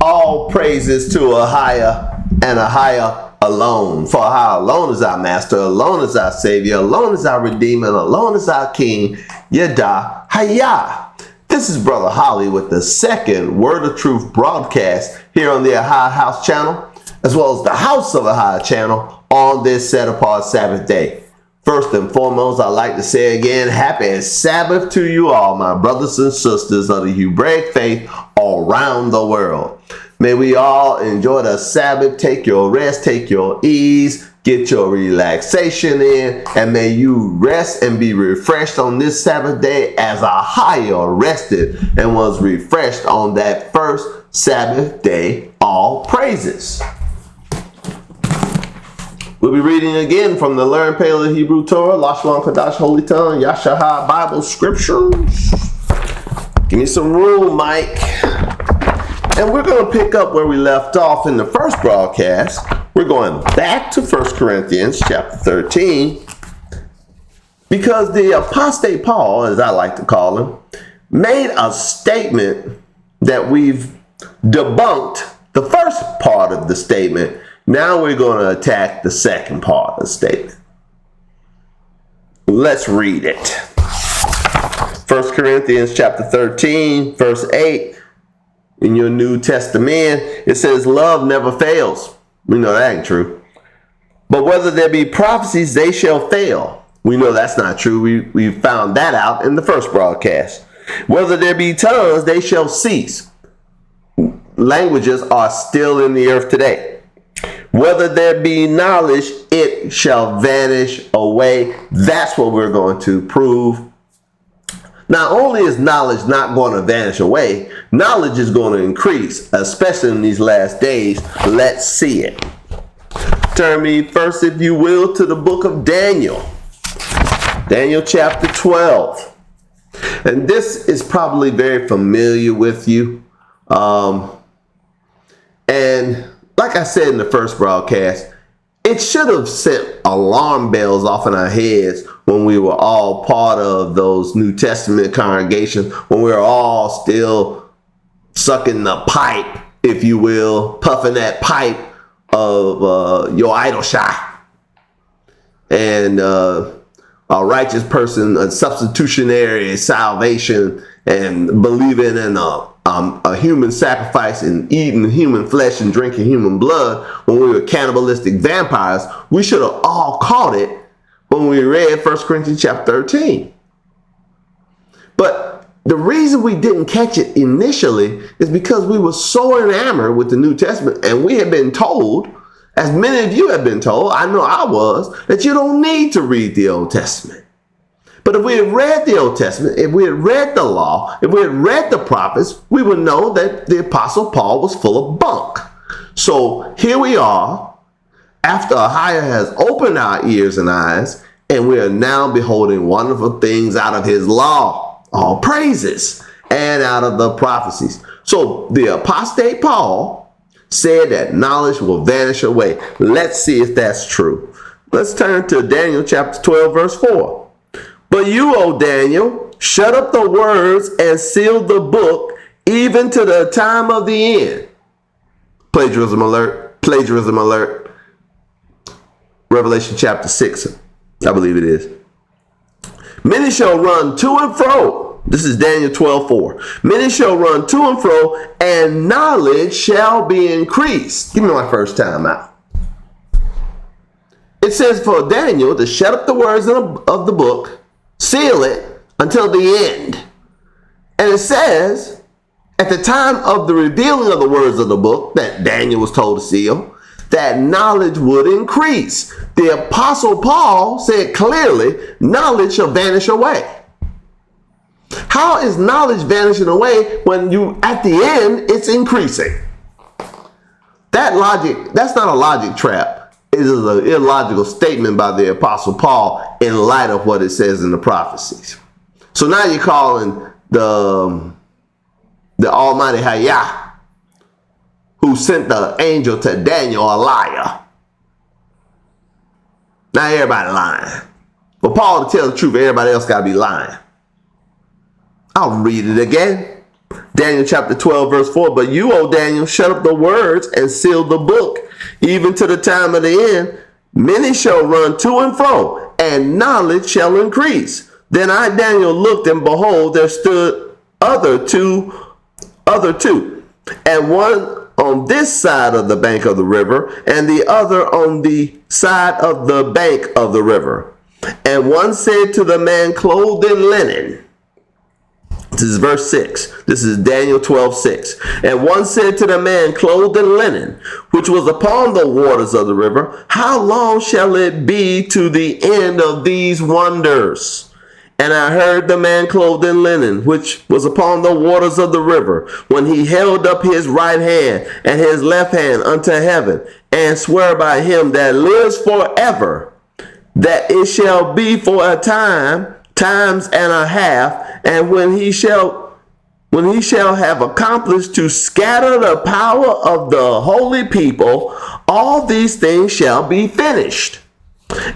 All praises to AHAYAH and AHAYAH alone. For AHAYAH alone is our master, alone is our savior, alone is our redeemer, alone is our king, AHAYAH. This is Brother Holly with the second Word of Truth broadcast here on the AHAYAH House channel, as well as the House of AHAYAH channel on this set apart Sabbath day. First and foremost, I'd like to say again, happy Sabbath to you all, my brothers and sisters of the Hebraic faith all around the world. May we all enjoy the Sabbath, take your rest, take your ease, get your relaxation in, and may you rest and be refreshed on this Sabbath day as AHAYAH rested and was refreshed on that first Sabbath day. All praises. We'll be reading again from the Learned Paleo Hebrew Torah, Lashon Kodash, Holy Tongue, Yashahah Bible Scriptures. Give me some room, Mike. And we're going to pick up where we left off in the first broadcast. We're going back to 1 Corinthians chapter 13. Because the Apostate Paul, as I like to call him, made a statement that we've debunked the first part of the statement. Now we're going to attack the second part of the statement. Let's read it. 1 Corinthians chapter 13, verse 8. In your New Testament, it says, love never fails. We know that ain't true. But whether there be prophecies, they shall fail. We know that's not true. We found that out in the first broadcast. Whether there be tongues, they shall cease. Languages are still in the earth today. Whether there be knowledge, it shall vanish away. That's what we're going to prove. Not only is knowledge not going to vanish away, knowledge is going to increase, especially in these last days. Let's see it. Turn me first, if you will, to the book of Daniel. Daniel chapter 12. And this is probably very familiar with you. And like I said in the first broadcast, it should have sent alarm bells off in our heads when we were all part of those New Testament congregations, when we were all still sucking the pipe, if you will, puffing that pipe of your idol shot. And a righteous person, a substitutionary salvation, and believing in a human sacrifice and eating human flesh and drinking human blood when we were cannibalistic vampires. We should have all caught it when we read 1 Corinthians chapter 13. But the reason we didn't catch it initially is because we were so enamored with the New Testament, and we had been told, as many of you have been told, I know I was, that you don't need to read the Old Testament. But if we had read the Old Testament, if we had read the law, if we had read the prophets, we would know that the Apostle Paul was full of bunk. So here we are, after AHAYAH has opened our ears and eyes, and we are now beholding wonderful things out of his law, all praises, and out of the prophecies. So the Apostate Paul said that knowledge will vanish away. Let's see if that's true. Let's turn to Daniel chapter 12, verse 4. But you, O Daniel, shut up the words and seal the book, even to the time of the end. Plagiarism alert. Plagiarism alert. Revelation chapter 6, I believe it is. Many shall run to and fro. This is Daniel 12:4. Many shall run to and fro, and knowledge shall be increased. Give me my first time out. It says for Daniel to shut up the words of the book, seal it until the end. And it says, at the time of the revealing of the words of the book that Daniel was told to seal, that knowledge would increase. The Apostle Paul said clearly, knowledge shall vanish away. How is knowledge vanishing away when at the end, it's increasing? That's not a logic trap. It is an illogical statement by the Apostle Paul in light of what it says in the prophecies. So now you're calling the Almighty AHAYAH, who sent the angel to Daniel, a liar. Now everybody lying. For Paul to tell the truth, everybody else got to be lying. I'll read it again. Daniel chapter 12 verse 4. But you, O Daniel, shut up the words and seal the book, even to the time of the end. Many shall run to and fro, and knowledge shall increase. Then I, Daniel, looked, and behold, there stood other two, and one on this side of the bank of the river, and the other on the side of the bank of the river. And one said to the man clothed in linen, this is verse 6. This is Daniel 12:6. And one said to the man clothed in linen, which was upon the waters of the river, how long shall it be to the end of these wonders? And I heard the man clothed in linen, which was upon the waters of the river, when he held up his right hand and his left hand unto heaven, and swear by him that lives forever, that it shall be for a time, times and a half, and when he shall have accomplished to scatter the power of the holy people, all these things shall be finished.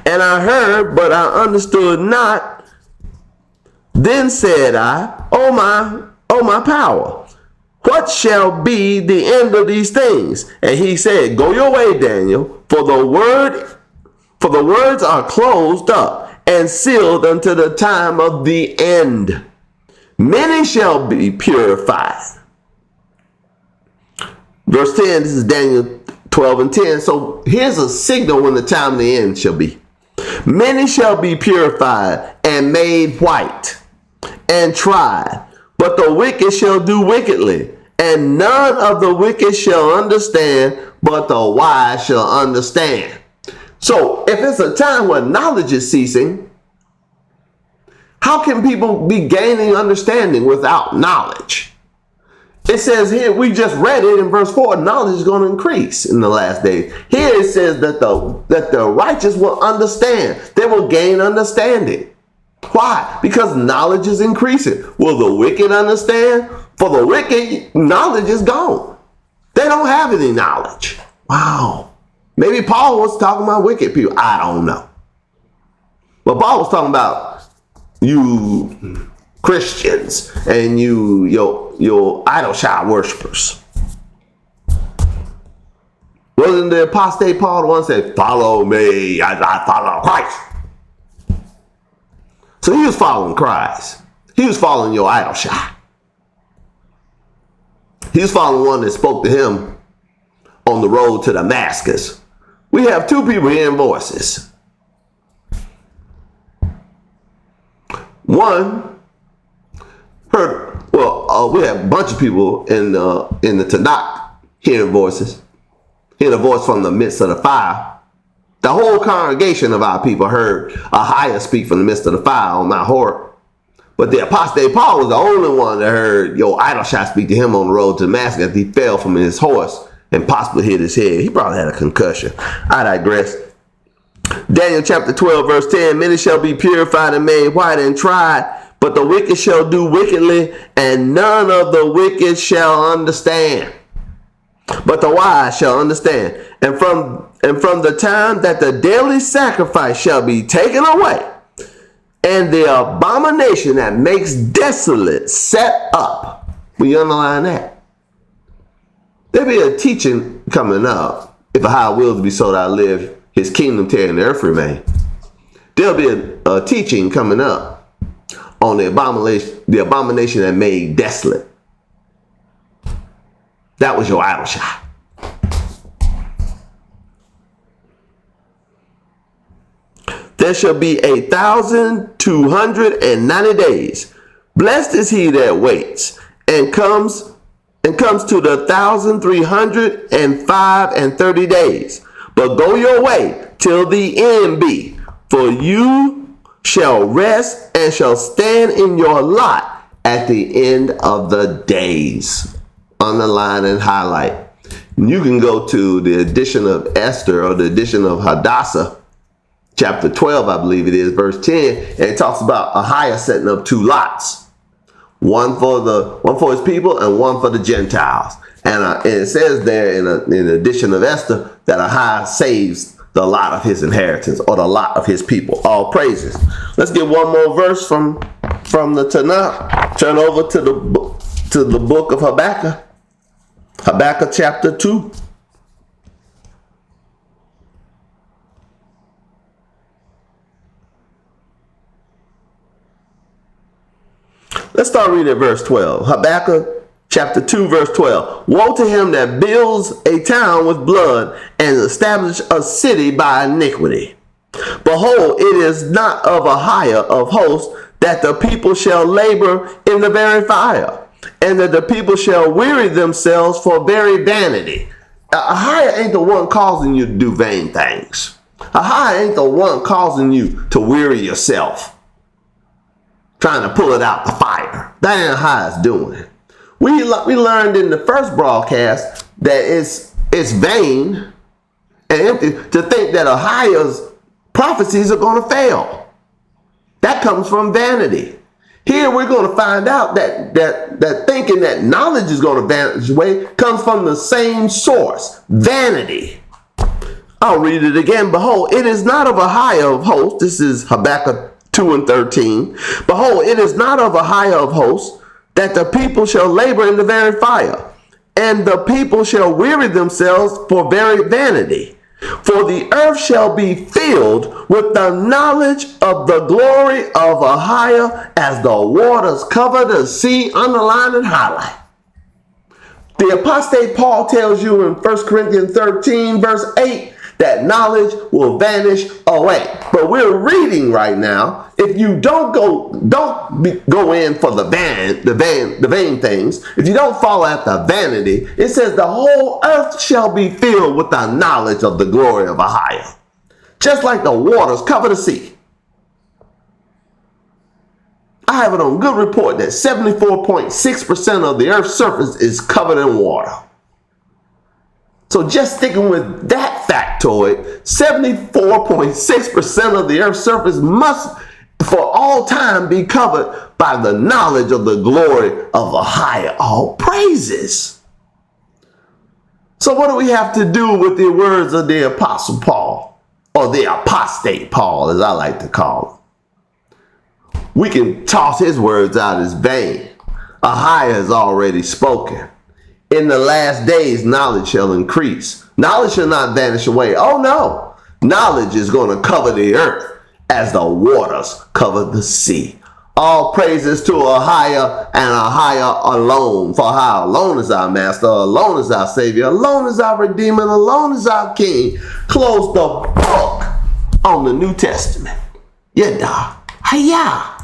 And I heard, but I understood not. Then said I, O my power, what shall be the end of these things? And he said, go your way, Daniel, for the words are closed up and sealed unto the time of the end. Many shall be purified. Verse 10, this is Daniel 12:10. So here's a signal when the time of the end shall be. Many shall be purified and made white and tried, but the wicked shall do wickedly, and none of the wicked shall understand, but the wise shall understand. So if it's a time where knowledge is ceasing, how can people be gaining understanding without knowledge? It says here, we just read it in verse 4, knowledge is going to increase in the last days. Here it says that the righteous will understand. They will gain understanding. Why? Because knowledge is increasing. Will the wicked understand? For the wicked, knowledge is gone. They don't have any knowledge. Wow. Maybe Paul was talking about wicked people. I don't know. But Paul was talking about you Christians and your idol child worshipers. Wasn't the Apostate Paul the one that said, follow me as I follow Christ? So he was following Christ. He was following your idol child. He was following one that spoke to him on the road to Damascus. We have two people hearing voices. One heard, we have a bunch of people in the TANAK hearing voices, hearing a voice from the midst of the fire. The whole congregation of our people heard AHAYAH speak from the midst of the fire on Mount Horeb. But the Apostate Paul was the only one that heard your idol child speak to him on the road to Damascus after he fell from his horse and possibly hit his head. He probably had a concussion. I digress. Daniel chapter 12 verse 10, many shall be purified and made white and tried, but the wicked shall do wickedly, and none of the wicked shall understand, but the wise shall understand. And from the time that the daily sacrifice shall be taken away, and the abomination that makes desolate set up. We underline that. There'll be a teaching coming up. If AHAYAH wills to be so that I live, his kingdom tear and the earth remain. There'll be a teaching coming up on the abomination that made desolate. That was your idol child. There shall be 1,290 days. Blessed is he that waits and comes to the 1,305 days. But go your way till the end be, for you shall rest and shall stand in your lot at the end of the days. Underline and highlight. You can go to the edition of Esther or the edition of Hadassah, chapter 12, I believe it is, verse 10, and it talks about AHAYAH setting up two lots. One for his people and one for the Gentiles. And it says there in the edition of Esther that AHAYAH saves the lot of his inheritance or the lot of his people. All praises. Let's get one more verse from the Tanakh. Turn over to the book to the book of Habakkuk. Habakkuk chapter 2. Let's start reading at verse 12. Habakkuk chapter 2 verse 12. Woe to him that builds a town with blood and establishes a city by iniquity. Behold, it is not of AHAYAH of hosts that the people shall labor in the very fire, and that the people shall weary themselves for very vanity. AHAYAH ain't the one causing you to do vain things. AHAYAH ain't the one causing you to weary yourself, trying to pull it out the fire. That ain't AHAYAH's doing. We learned in the first broadcast that it's vain and empty to think that AHAYAH's prophecies are going to fail. That comes from vanity. Here we're going to find out that thinking that knowledge is going to vanish away comes from the same source, vanity. I'll read it again. Behold, it is not of AHAYAH of hosts. This is Habakkuk 2 and 13. Behold, it is not of AHAYAH of hosts that the people shall labor in the very fire, and the people shall weary themselves for very vanity. For the earth shall be filled with the knowledge of the glory of AHAYAH as the waters cover the sea. Underline and highlight. The Apostate Paul tells you in 1 Corinthians 13 verse 8 that knowledge will vanish away. But we're reading right now. If you don't go in for the vain things, if you don't follow after vanity, it says the whole earth shall be filled with the knowledge of the glory of AHAYAH, just like the waters cover the sea. I have it on good report that 74.6% of the earth's surface is covered in water. So just sticking with that factoid, 74.6% of the earth's surface must for all time be covered by the knowledge of the glory of AHAYAH. All praises. So what do we have to do with the words of the Apostle Paul, or the Apostate Paul as I like to call him? We can toss his words out as vain. AHAYAH has already spoken. In the last days, knowledge shall increase. Knowledge shall not vanish away. Oh no. Knowledge is going to cover the earth as the waters cover the sea. All praises to AHAYAH and AHAYAH alone. For how alone is our master, alone is our savior, alone is our redeemer, alone is our king. Close the book on the New Testament. Yada. Hayah.